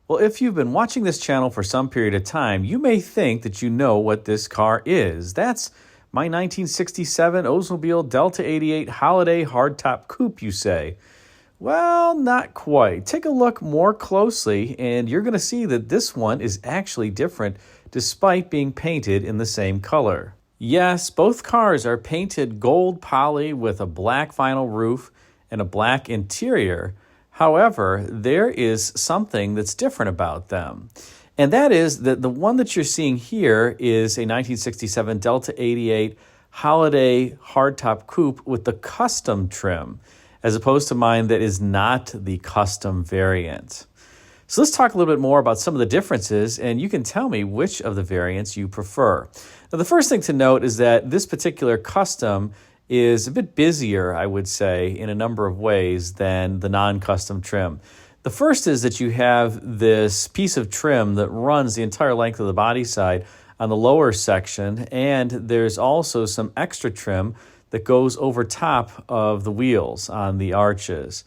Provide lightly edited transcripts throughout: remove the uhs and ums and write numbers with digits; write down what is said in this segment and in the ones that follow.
Well, if you've been watching this channel for some period of time, you may think that you know what this car is. That's my 1967 Oldsmobile Delta 88 Holiday Hardtop Coupe, you say. Well, not quite. Take a look more closely, and you're going to see that this one is actually different despite being painted in the same color. Yes, both cars are painted gold poly with a black vinyl roof and a black interior. However, there is something that's different about them. And that is that the one that you're seeing here is a 1967 Delta 88 Holiday Hardtop Coupe with the custom trim, as opposed to mine that is not the custom variant. So let's talk a little bit more about some of the differences, and you can tell me which of the variants you prefer. Now, the first thing to note is that this particular custom is a bit busier, I would say, in a number of ways than the non-custom trim. The first is that you have this piece of trim that runs the entire length of the body side on the lower section, and there's also some extra trim that goes over top of the wheels on the arches.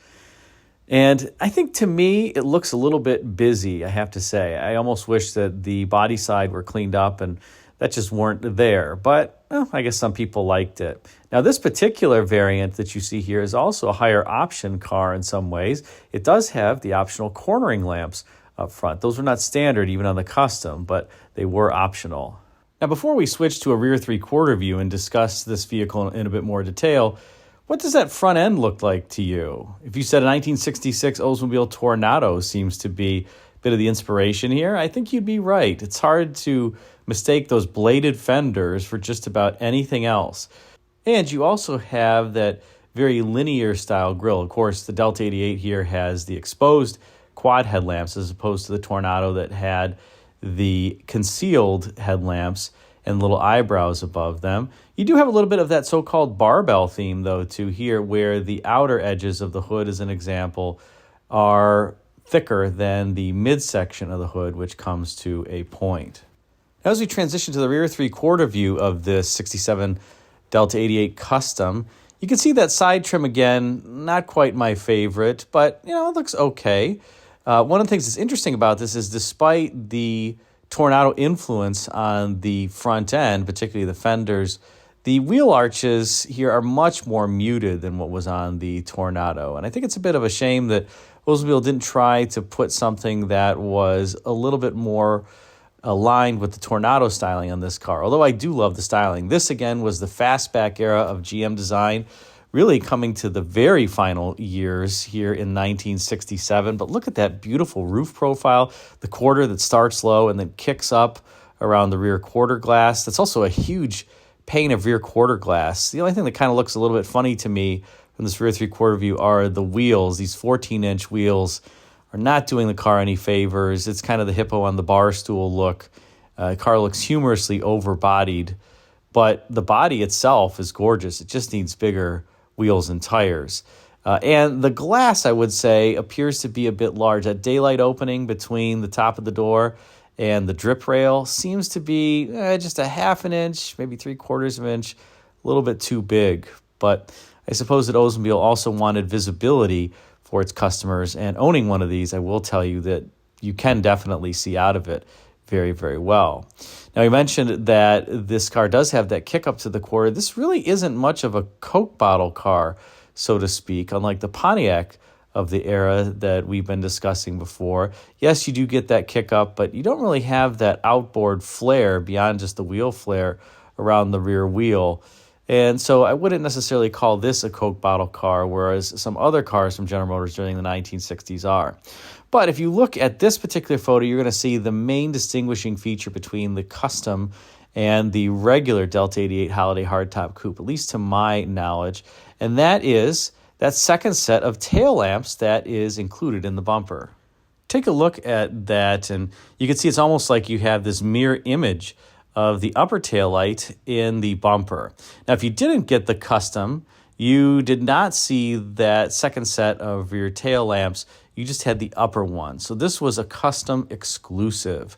And I think, to me, it looks a little bit busy, I have to say. I almost wish that the body side were cleaned up and that just weren't there. But I guess some people liked it. Now, this particular variant that you see here is also a higher option car in some ways. It does have the optional cornering lamps up front. Those were not standard even on the custom, but they were optional. Now, before we switch to a rear three-quarter view and discuss this vehicle in a bit more detail, what does that front end look like to you? If you said a 1966 Oldsmobile Tornado seems to be a bit of the inspiration here, I think you'd be right. It's hard to mistake those bladed fenders for just about anything else. And you also have that very linear style grille. Of course, the Delta 88 here has the exposed quad headlamps as opposed to the Tornado that had the concealed headlamps and little eyebrows above them. You do have a little bit of that so-called barbell theme, though, too, here, where the outer edges of the hood, as an example, are thicker than the midsection of the hood, which comes to a point. Now, as we transition to the rear three-quarter view of this 67 Delta 88 Custom, you can see that side trim again, not quite my favorite, but, it looks okay. One of the things that's interesting about this is despite the Tornado influence on the front end, particularly the fenders, the wheel arches here are much more muted than what was on the Tornado. And I think it's a bit of a shame that Oldsmobile didn't try to put something that was a little bit more aligned with the Tornado styling on this car, although I do love the styling. This, again, was the fastback era of GM design, really coming to the very final years here in 1967. But look at that beautiful roof profile, the quarter that starts low and then kicks up around the rear quarter glass. That's also a huge pane of rear quarter glass. The only thing that kind of looks a little bit funny to me from this rear three-quarter view are the wheels. These 14-inch wheels are not doing the car any favors. It's kind of the hippo on the bar stool look. The car looks humorously over-bodied, but the body itself is gorgeous. It just needs bigger wheels and tires. And the glass, I would say, appears to be a bit large. That daylight opening between the top of the door and the drip rail seems to be just a half an inch, maybe 3/4 of an inch, a little bit too big. But I suppose that Oldsmobile also wanted visibility for its customers, and owning one of these, I will tell you that you can definitely see out of it very, very well. Now, you mentioned that this car does have that kick up to the quarter. This really isn't much of a Coke bottle car, so to speak, unlike the Pontiac of the era that we've been discussing before. Yes, you do get that kick up, but you don't really have that outboard flare beyond just the wheel flare around the rear wheel. And so I wouldn't necessarily call this a Coke bottle car, whereas some other cars from General Motors during the 1960s are. But if you look at this particular photo, you're going to see the main distinguishing feature between the custom and the regular Delta 88 Holiday Hardtop Coupe, at least to my knowledge, and that is that second set of tail lamps that is included in the bumper. Take a look at that, and you can see it's almost like you have this mirror image of the upper tail light in the bumper. Now, if you didn't get the custom, you did not see that second set of rear tail lamps. You just had the upper one. So this was a custom exclusive.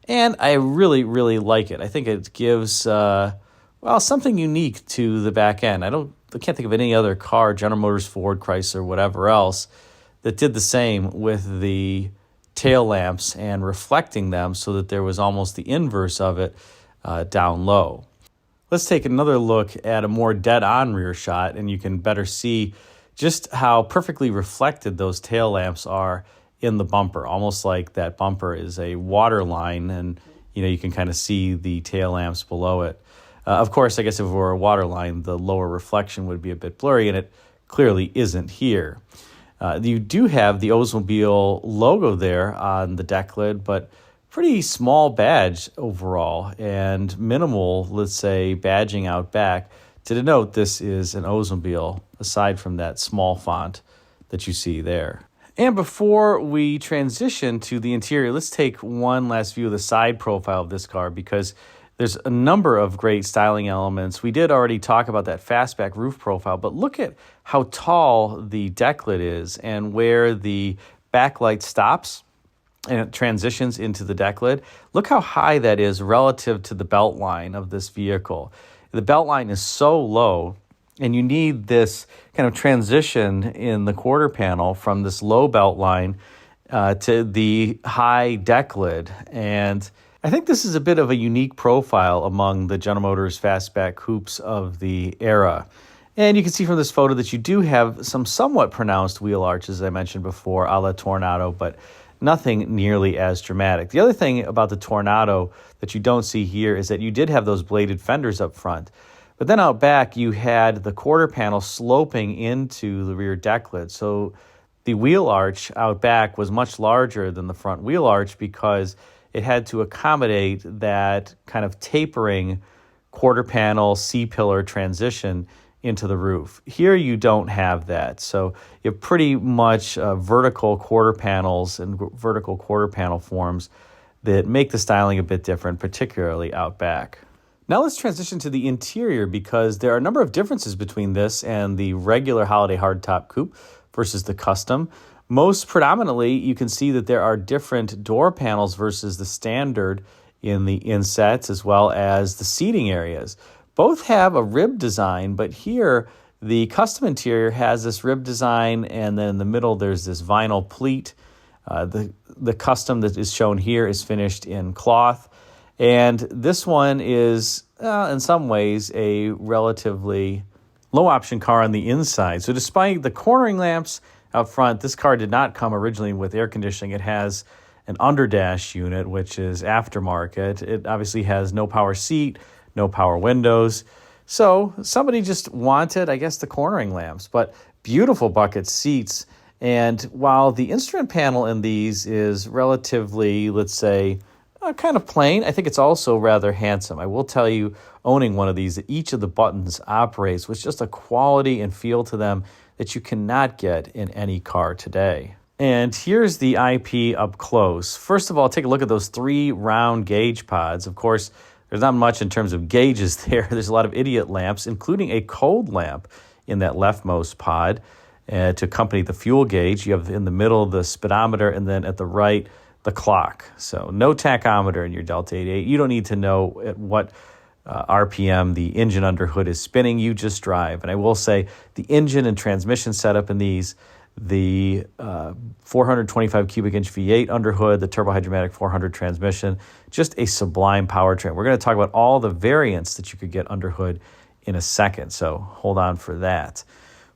And I really, really like it. I think it gives, something unique to the back end. I can't think of any other car, General Motors, Ford, Chrysler, whatever else, that did the same with the tail lamps and reflecting them so that there was almost the inverse of it down low. Let's take another look at a more dead-on rear shot, and you can better see just how perfectly reflected those tail lamps are in the bumper, almost like that bumper is a water line, and you can kind of see the tail lamps below it. Of course, I guess if it were a water line, the lower reflection would be a bit blurry, and it clearly isn't here. You do have the Oldsmobile logo there on the deck lid, but pretty small badge overall and minimal, let's say, badging out back to denote this is an Oldsmobile, aside from that small font that you see there. And before we transition to the interior, let's take one last view of the side profile of this car because there's a number of great styling elements. We did already talk about that fastback roof profile, but look at how tall the deck lid is and where the backlight stops and it transitions into the deck lid. Look how high that is relative to the belt line of this vehicle. The belt line is so low, and you need this kind of transition in the quarter panel from this low belt line to the high deck lid. And I think this is a bit of a unique profile among the General Motors fastback coupes of the era. And you can see from this photo that you do have some somewhat pronounced wheel arches, as I mentioned before, a la Tornado, but nothing nearly as dramatic. The other thing about the Tornado that you don't see here is that you did have those bladed fenders up front. But then out back, you had the quarter panel sloping into the rear deck lid. So the wheel arch out back was much larger than the front wheel arch because it had to accommodate that kind of tapering quarter panel C-pillar transition into the roof. Here you don't have that. So you have pretty much vertical quarter panels and vertical quarter panel forms that make the styling a bit different, particularly out back. Now let's transition to the interior because there are a number of differences between this and the regular holiday hardtop coupe versus the custom. Most predominantly, you can see that there are different door panels versus the standard in the insets as well as the seating areas. Both have a rib design, but here the custom interior has this rib design, and then in the middle there's this vinyl pleat. The custom that is shown here is finished in cloth, and this one is, in some ways, a relatively low-option car on the inside. So despite the cornering lamps out front, this car did not come originally with air conditioning. It has an underdash unit, which is aftermarket. It obviously has no power seat, no power windows. So somebody just wanted, I guess, the cornering lamps, but beautiful bucket seats. And while the instrument panel in these is relatively, let's say, kind of plain, I think it's also rather handsome. I will tell you, owning one of these, that each of the buttons operates with just a quality and feel to them that you cannot get in any car today. And here's the IP up close. First of all, take a look at those 3 round gauge pods. Of course, there's not much in terms of gauges there. There's a lot of idiot lamps, including a cold lamp in that leftmost pod to accompany the fuel gauge. You have in the middle the speedometer, and then at the right, the clock. So no tachometer in your Delta 88. You don't need to know at what RPM the engine under hood is spinning. You just drive. And I will say the engine and transmission setup in these, the 425 cubic inch V8 under hood, the turbohydromatic 400 transmission, just a sublime powertrain. We're going to talk about all the variants that you could get under hood in a second, so hold on for that.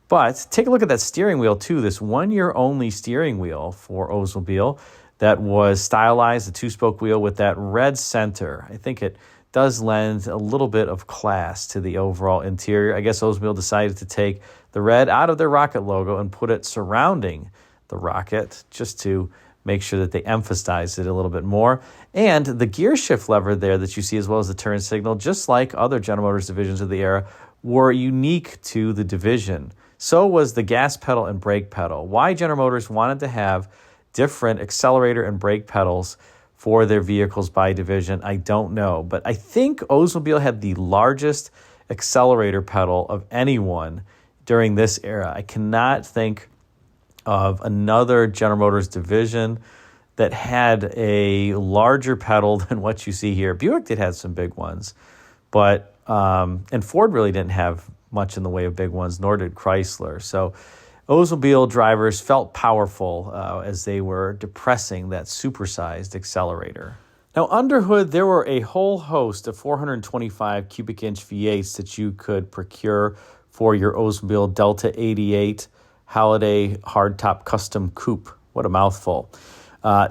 But take a look at that steering wheel too, this 1 year only steering wheel for Oldsmobile that was stylized, a 2-spoke wheel with that red center. I think it does lend a little bit of class to the overall interior. I guess Oldsmobile decided to take the red out of their rocket logo and put it surrounding the rocket just to make sure that they emphasize it a little bit more. And the gear shift lever there that you see, as well as the turn signal, just like other General Motors divisions of the era, were unique to the division. So was the gas pedal and brake pedal. Why General Motors wanted to have different accelerator and brake pedals for their vehicles by division, I don't know. But I think Oldsmobile had the largest accelerator pedal of anyone during this era. I cannot think of another General Motors division that had a larger pedal than what you see here. Buick did have some big ones, but and Ford really didn't have much in the way of big ones, nor did Chrysler. So Oldsmobile drivers felt powerful as they were depressing that supersized accelerator. Now, under hood, there were a whole host of 425 cubic inch V8s that you could procure for your Oldsmobile Delta 88 Holiday Hardtop Custom Coupe. What a mouthful.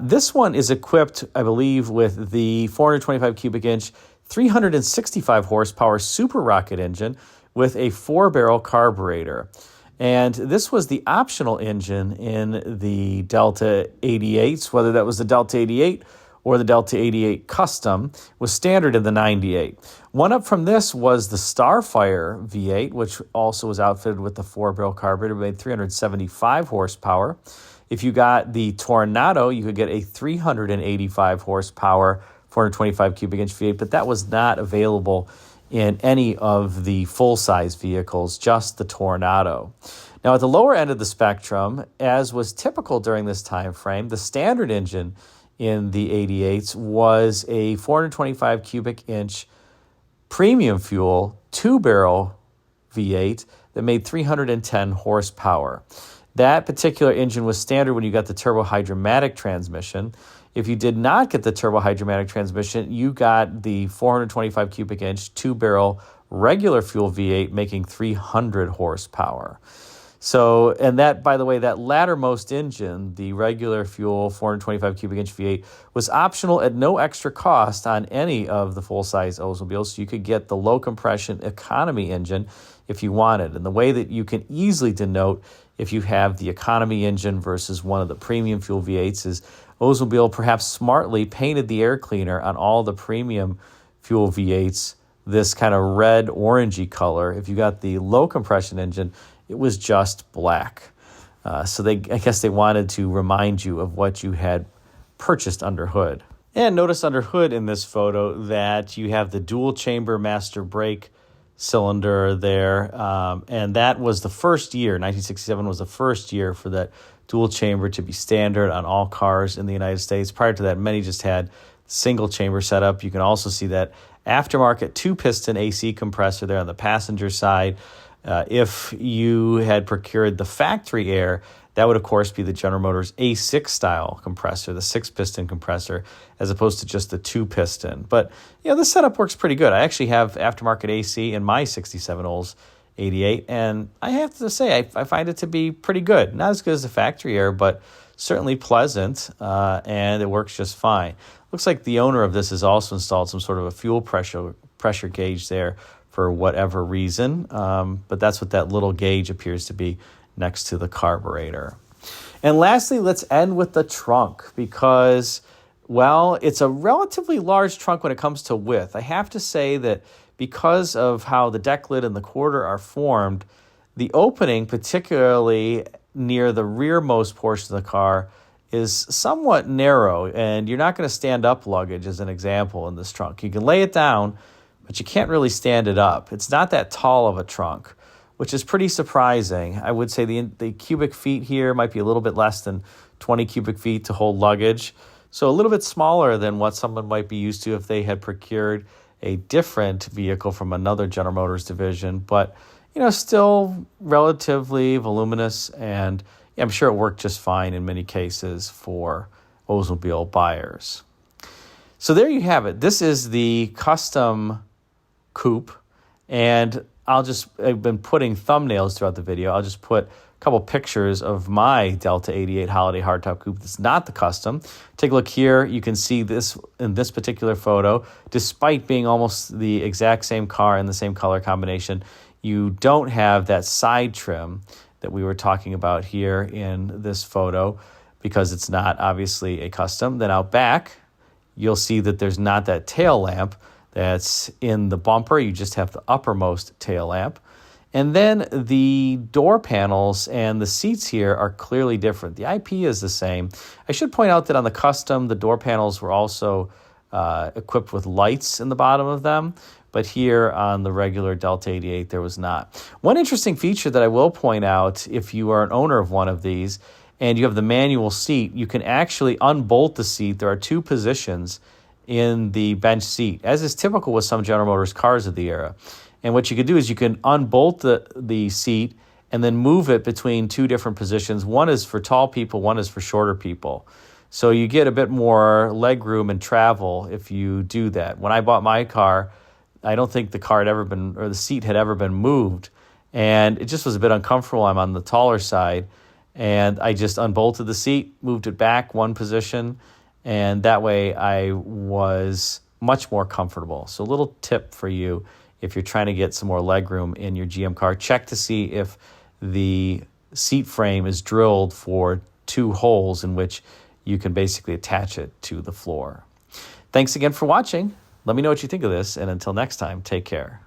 This one is equipped, I believe, with the 425 cubic inch, 365 horsepower super rocket engine with a 4-barrel carburetor. And this was the optional engine in the Delta 88s, whether that was the Delta 88 or the Delta 88 Custom, was standard in the 98. One up from this was the Starfire V8, which also was outfitted with the 4-barrel carburetor, made 375 horsepower. If you got the Tornado, you could get a 385 horsepower, 425 cubic inch V8, but that was not available in any of the full-size vehicles, just the Tornado. Now, at the lower end of the spectrum, as was typical during this time frame, the standard engine in the 88s was a 425 cubic inch premium fuel 2-barrel V8 that made 310 horsepower. That particular engine was standard when you got the turbo-hydromatic transmission. If you did not get the turbo-hydromatic transmission, you got the 425 cubic inch 2-barrel regular fuel V8 making 300 horsepower. So, and that, by the way, that lattermost engine, the regular fuel 425 cubic inch V8, was optional at no extra cost on any of the full-size Oldsmobiles. So you could get the low compression economy engine if you wanted. And the way that you can easily denote if you have the economy engine versus one of the premium fuel V8s is Oldsmobile perhaps smartly painted the air cleaner on all the premium fuel V8s this kind of red orangey color. If you got the low compression engine, it was just black. So I guess they wanted to remind you of what you had purchased under hood. And notice under hood in this photo that you have the dual chamber master brake cylinder there. And that was the first year, 1967 was the first year for that dual chamber to be standard on all cars in the United States. Prior to that, many just had single chamber setup. You can also see that aftermarket 2-piston AC compressor there on the passenger side. If you had procured the factory air, that would, of course, be the General Motors A6 style compressor, the 6-piston compressor, as opposed to just the 2-piston. But, this setup works pretty good. I actually have aftermarket AC in my 67 Olds 88, and I have to say, I find it to be pretty good. Not as good as the factory air, but certainly pleasant, and it works just fine. Looks like the owner of this has also installed some sort of a fuel pressure gauge there for whatever reason, but that's what that little gauge appears to be next to the carburetor. And lastly, let's end with the trunk because, well, it's a relatively large trunk when it comes to width. I have to say that because of how the deck lid and the quarter are formed, the opening, particularly near the rearmost portion of the car, is somewhat narrow, and you're not going to stand up luggage as an example in this trunk. You can lay it down, but you can't really stand it up. It's not that tall of a trunk, which is pretty surprising. I would say the cubic feet here might be a little bit less than 20 cubic feet to hold luggage. So a little bit smaller than what someone might be used to if they had procured a different vehicle from another General Motors division, but still relatively voluminous, and I'm sure it worked just fine in many cases for Oldsmobile buyers. So there you have it. This is the custom coupe, and I've been putting thumbnails throughout the video. I'll just put a couple pictures of my Delta 88 Holiday Hardtop Coupe that's not the custom. Take a look here. You can see this in this particular photo. Despite being almost the exact same car and the same color combination, you don't have that side trim that we were talking about here in this photo because it's not obviously a custom. Then out back, you'll see that there's not that tail lamp that's in the bumper. You just have the uppermost tail lamp. And then the door panels and the seats here are clearly different. The IP is the same. I should point out that on the custom, the door panels were also equipped with lights in the bottom of them. But here on the regular Delta 88, there was not. One interesting feature that I will point out, if you are an owner of one of these and you have the manual seat, you can actually unbolt the seat. There are 2 positions in the bench seat, as is typical with some General Motors cars of the era. And what you could do is you can unbolt the seat and then move it between two different positions. One is for tall people, one is for shorter people. So you get a bit more leg room and travel if you do that. When I bought my car, I don't think the car had ever been, or the seat had ever been moved, and it just was a bit uncomfortable. I'm on the taller side, and I just unbolted the seat, moved it back one position, and that way I was much more comfortable. So a little tip for you if you're trying to get some more leg room in your GM car, check to see if the seat frame is drilled for two holes in which you can basically attach it to the floor. Thanks again for watching. Let me know what you think of this, and until next time, take care.